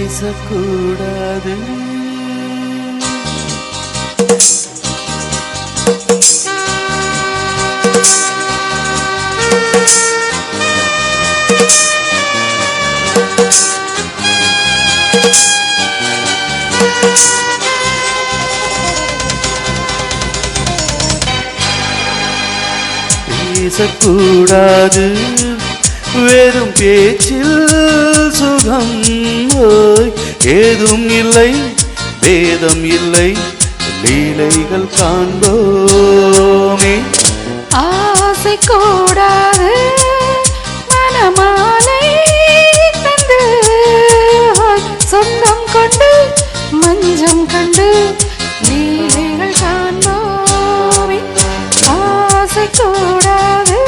பேசக்கூடாது பேசக்கூடாது வெறும் பேச்சில் சுகம் ஏதும் இல்லை வேதம் இல்லை லீலைகள் காண்போமே ஆசை கூடாது மனமாலை தந்து சொந்தம் கொண்டு மஞ்சம் கண்டு லீலைகள் காண்போமே ஆசை கூடாது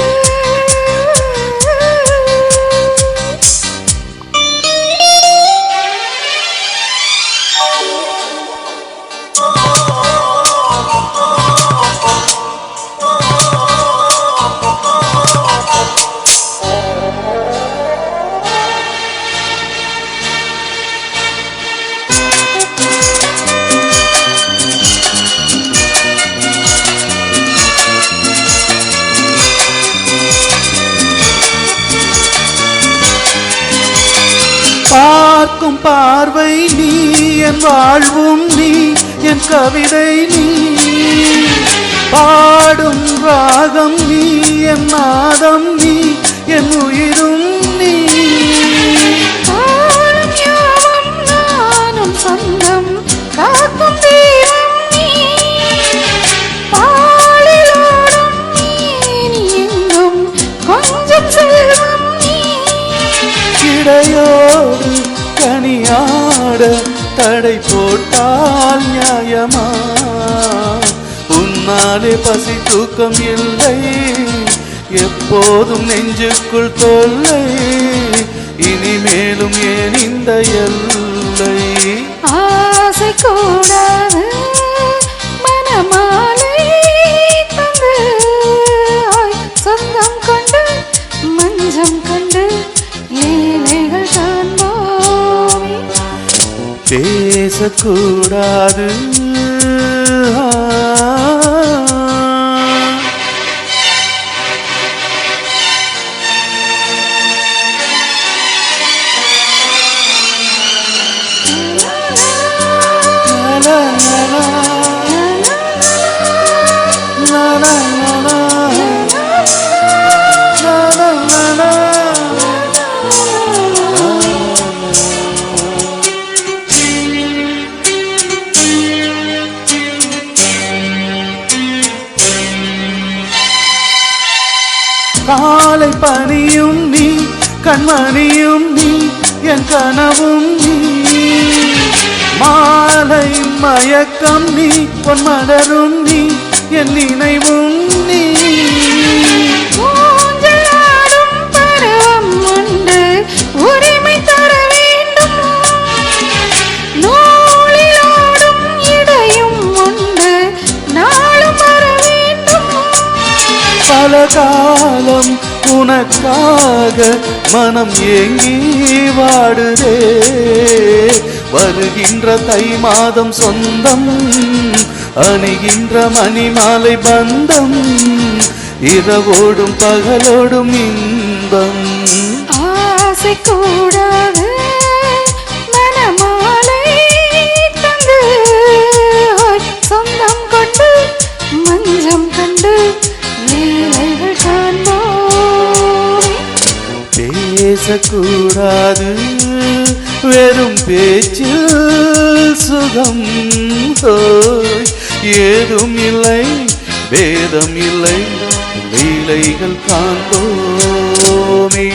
பார்க்கும் பார்வை நீ என் வாழ்வும் நீ என் கவிதை நீ பாடும் ராகம் நீ என் நாதம் நீ என் உயிரும் நீ நானும் சொந்தம் காக்கும் தெய்வம் நீ பாலிலோடும் நீ எங்கும் கொஞ்சம் செல்வம் நீ இடையோடு கனியாட தடை போட்டால் நியாயமா உன்னாலே பசி தூக்கம் இல்லை எப்போதும் நெஞ்சுக்குள் தொல்லை இனிமேலும் ஏன் இந்த எல்லை ஆசை கூடாது மனமாலை தந்து சொந்தம் கொண்டு மஞ்சம் கண்டு லீலைகள் காண்போமே பேசக்கூடாது காலை பனியும் நீ கண்மணியும் நீ என் கனவும் நீ மாலை மயக்கம் நீ பொன்மலரும் நீ என் நினைவும் நீ ஊஞ்சலாடும் பருவம் உண்டு உரிமை தர வேண்டும் நூலிலோடும் இடையும் உண்டு நாளும் வர வேண்டும் பல காலம் உனக்காக மனம் ஏங்கி வாடுதே வருகின்ற தை மாதம் சொந்தம் அணிகின்ற மணிமாலை பந்தம் இரவோடும் பகலோடும் இன்பம் ஆசை கூடாது மனமாலை தந்து சொந்தம் கொண்டு மஞ்சம் கண்டு லீலைகள் காண்போமே பேசக்கூடாது வெறும் பேச்சில் சுகம் ஏதும் இல்லை வேதம் இல்லை லீலைகள் காண்போமே